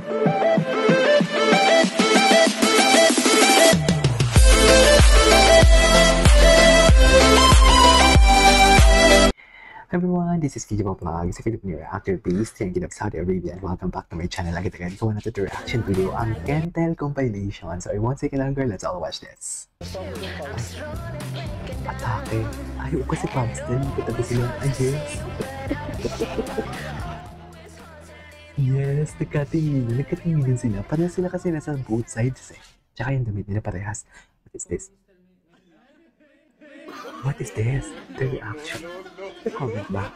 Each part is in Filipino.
Everyone, this is Kijabo Vlogs, a Filipino reactor based here in Saudi Arabia, and welcome back to my channel. Again, ko na ito reaction video ang Kentel compilation. So, I won't take it longer, let's all watch this. Atake. Ayaw ko si Paxton, katabi sila. Ay, yes. Yes, nagkatingin sila. Parehas sila kasi nasa both sides eh. Tsaka yung damit nila parehas. What is this? What is this? The reaction. The comment ba?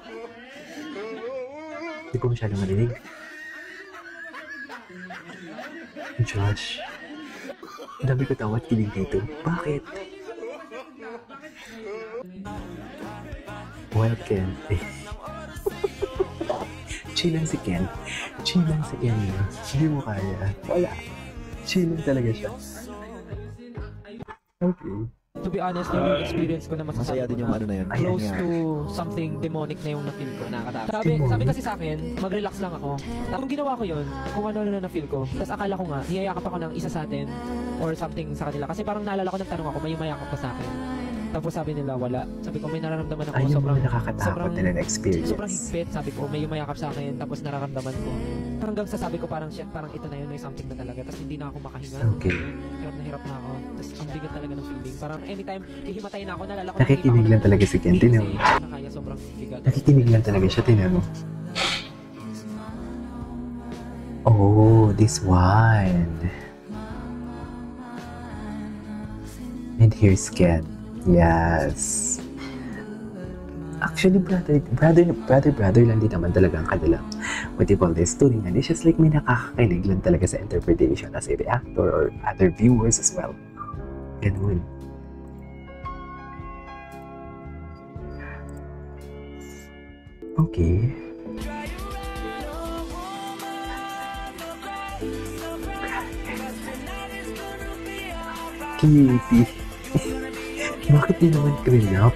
Hindi ko masyadong marinig. Josh. Ang dami ko tawat kilig dito. Bakit? Well, Ken. Chill lang si Ken. Chill lang si Ken. Hindi mo kaya. Wala. Chill lang talaga siya. Okay. To be honest, yung experience ko na masaya din yung ano na yun. Close to something demonic na yung na-feel ko. Sabi kasi sa akin, mag-relax lang ako. Tapos ginawa ko yun, kung ano na na-feel ko. Tapos akala ko nga, niyayakap ako ng isa sa atin or something sa kanila. Kasi parang naalala ko nagtanong ako, may yumayakap pa sa akin. Tapos sabi nila, wala. Sabi ko, may nararamdaman ako. Sobrang nakakatakot na experience. Sobrang higpit. Sabi ko, may yumayakap sa akin. Tapos nararamdaman ko. Hanggang sa sabi ko, parang shit, parang ito na yun, may something na talaga. Tapos hindi na ako makahinga. Okay. Hirap na ako. Tapos ang bigat talaga ng feeling. Parang anytime, hihimatay na ako, nalala ko. Nakikinig lang talaga si Ken, tinan mo. Kaya sobrang bigat. Nakikinig lang talaga siya, tinan mo. Oh, this one. And here's Ken. Yes. Actually, brother lang din naman talaga ang kanilang what do you call this, turingan. It's just like may nakakakinig lang talaga sa interpretation as a reactor or other viewers as well. Ganun. Okay. Cutie. Bakit di naman clean-up?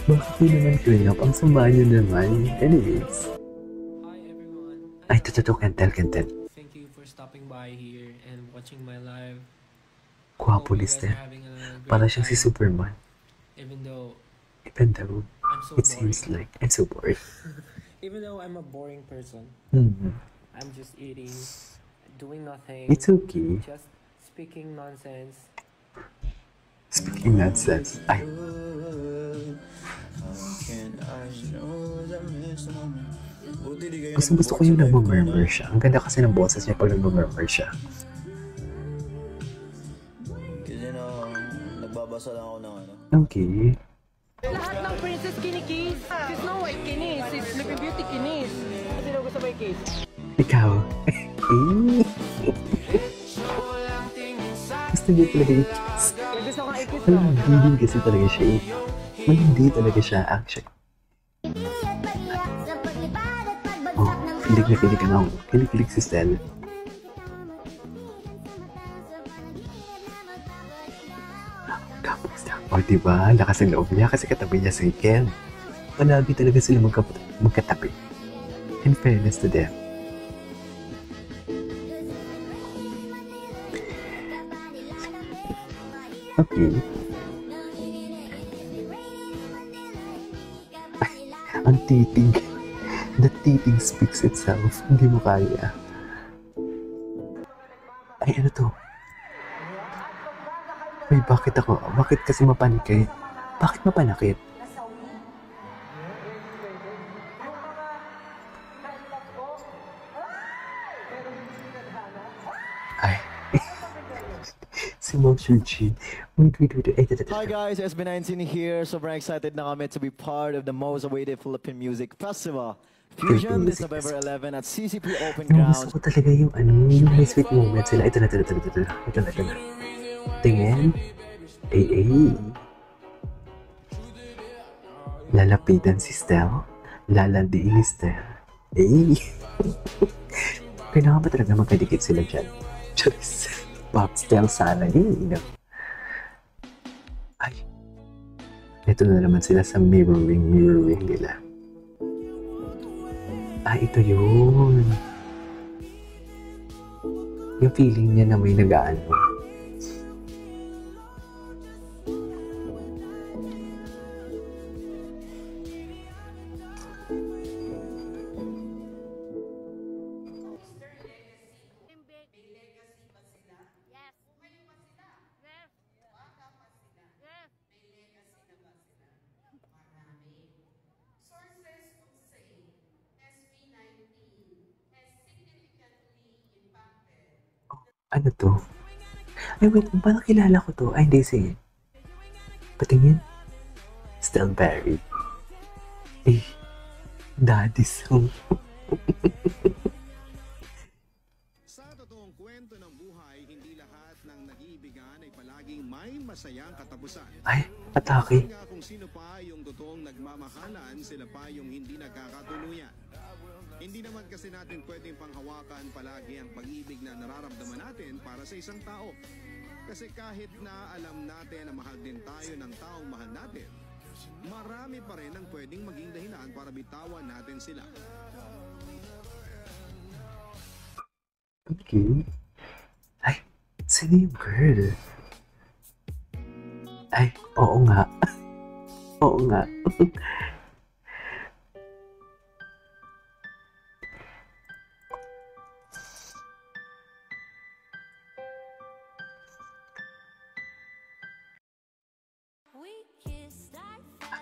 Bakit di naman clean-up? Ang sama nyo naman. Anyways. Hi everyone. Ay, totoo, Kentel. Thank you for stopping by here and watching my live. Gwapo lister. Para siyang si Superman. Even though I'm so it seems like I'm so bored. Even though I'm a boring person. I'm just eating, doing nothing. It's okay. Just speaking nonsense. Speaking nonsense. Ay. Gusto ko yung nagmumurmur siya. Ang ganda kasi ng boses niya pag nagmumurmur siya. Kasi nagbabasa lang ako ng ano. Okay. Lahat ng princess kinikis. Si Snow White kinis. Si Sleeping Beauty kinis. Sino gusto ba i-kiss? Ikaw. Gusto niya talaga i-kiss. Gusto ko i-kiss na. Malindi kasi talaga siya eh. Malindi talaga siya actually. Oh, kilig ka na ako. Kilig si Stella. Tapos na. O diba, lakas ang loob niya kasi katabi niya si Ken. Palagi talaga sila magkatabi. In fairness to them. Okay. Ang titig. The titig speaks itself. Hindi mo kaya. Ay, ano to? Ay, bakit ako? Bakit kasi mapanikit? Bakit mapanakit? Ay. Si Mom Shurchi. Wait. Hi guys, SB19 here. Sobrang excited na kami to be part of the most awaited Philippine Music Festival. Fusion this November 11 at CCP Open Grounds. Gusto ko talaga yung yung may sweet moment sila. Ito na. Tingin. Ay. Lalapitan si Stel. Lalandiin ni Stel. Ay. Kailangan ba talaga magkadikit sila dyan? Charis. Pop Stel sana. Ay. Ito na naman sila sa mirroring nila. Ah, ito yun. Yung feeling niya na may nagaan mo. Ano to? Ay, wait, parang kilala ko to. Ay, hindi, sige. Patingin. Still buried. Eh, daddy song. Sa totoong kwento ng buhay, hindi lahat ng nag-iibigan ay palaging may masayang katapusan. Ay, atake. Nga kung sino pa yung totoong nagmamahalan, sila pa yung hindi nagkakatuluyan. Hindi naman kasi natin pwedeng panghawakan palagi ang pag-ibig na nararamdaman natin para sa isang tao. Kasi kahit na alam natin na mahal din tayo ng taong mahal natin, marami pa rin ang pwedeng maging dahilan para bitawan natin sila. Okay. Ay, sino yung girl? Ay, oo nga. Oo nga.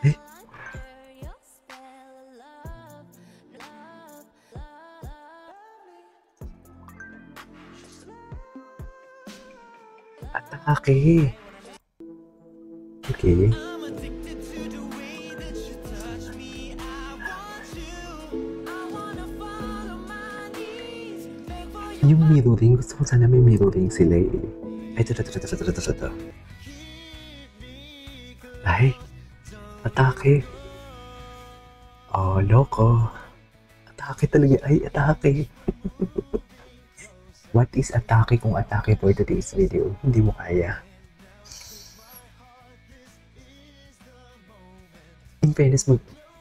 Ay, atake. Okay. Yung mirroring, gusto ko sana may mirroring sila eh. Ay, ito. Ay, atake. Oh, loko. Atake talaga. Ay, atake. What is atake kung atake for today's video? Hindi mo kaya. In fairness,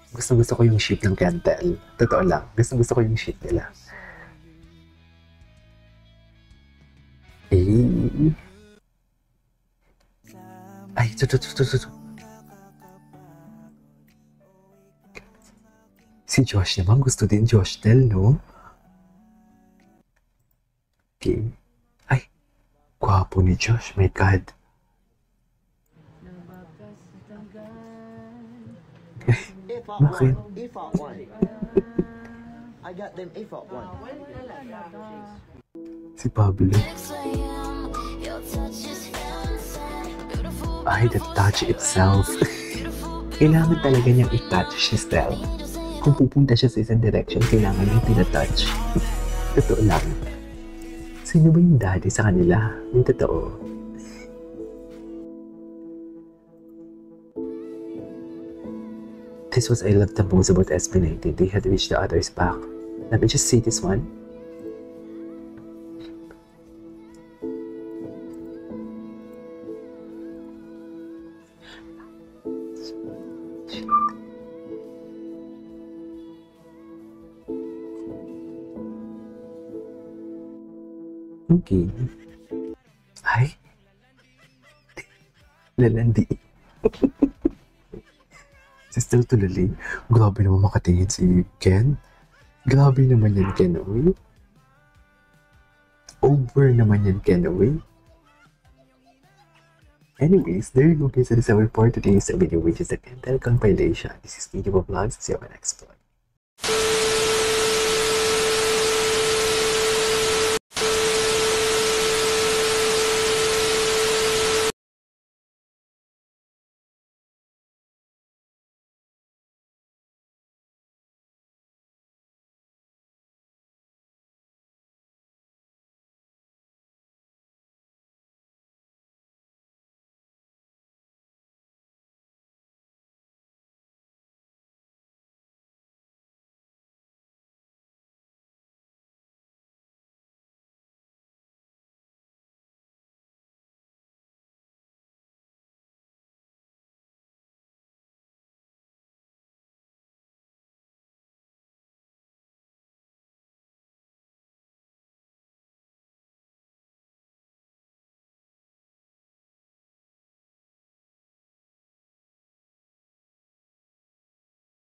gusto ko yung ship ng Cantel. Totoo lang. Gusto ko yung ship nila. Eh. Ay, ito. Si Josh naman, gusto din Josh Tel, no? Okay. Ay, gwapo ni Josh, my God. Bakit? E-Fault 1. I got them E-Fault 1. Si Pablo. Ay, the touch itself. Kailangan talaga niyang i-touch si Stell. Kung pupunta siya sa isang direction, kailangan niyang tinatouch. Totoo lang. Sino ba yung daddy sa kanila? Yung totoo. This was I loved the most about SB19. They had reached the others back. Let me just see this one. Okay. Ay. Lalandi. Si Stell Tulali. Grabe naman makatingin si Ken. Grabe naman yan, Ken, oy. Over naman yan, Ken, oy. Anyways, there you go guys. That is our for today's video, which is the Cantel compilation. This is Video Vlogs. See you on the next vlog.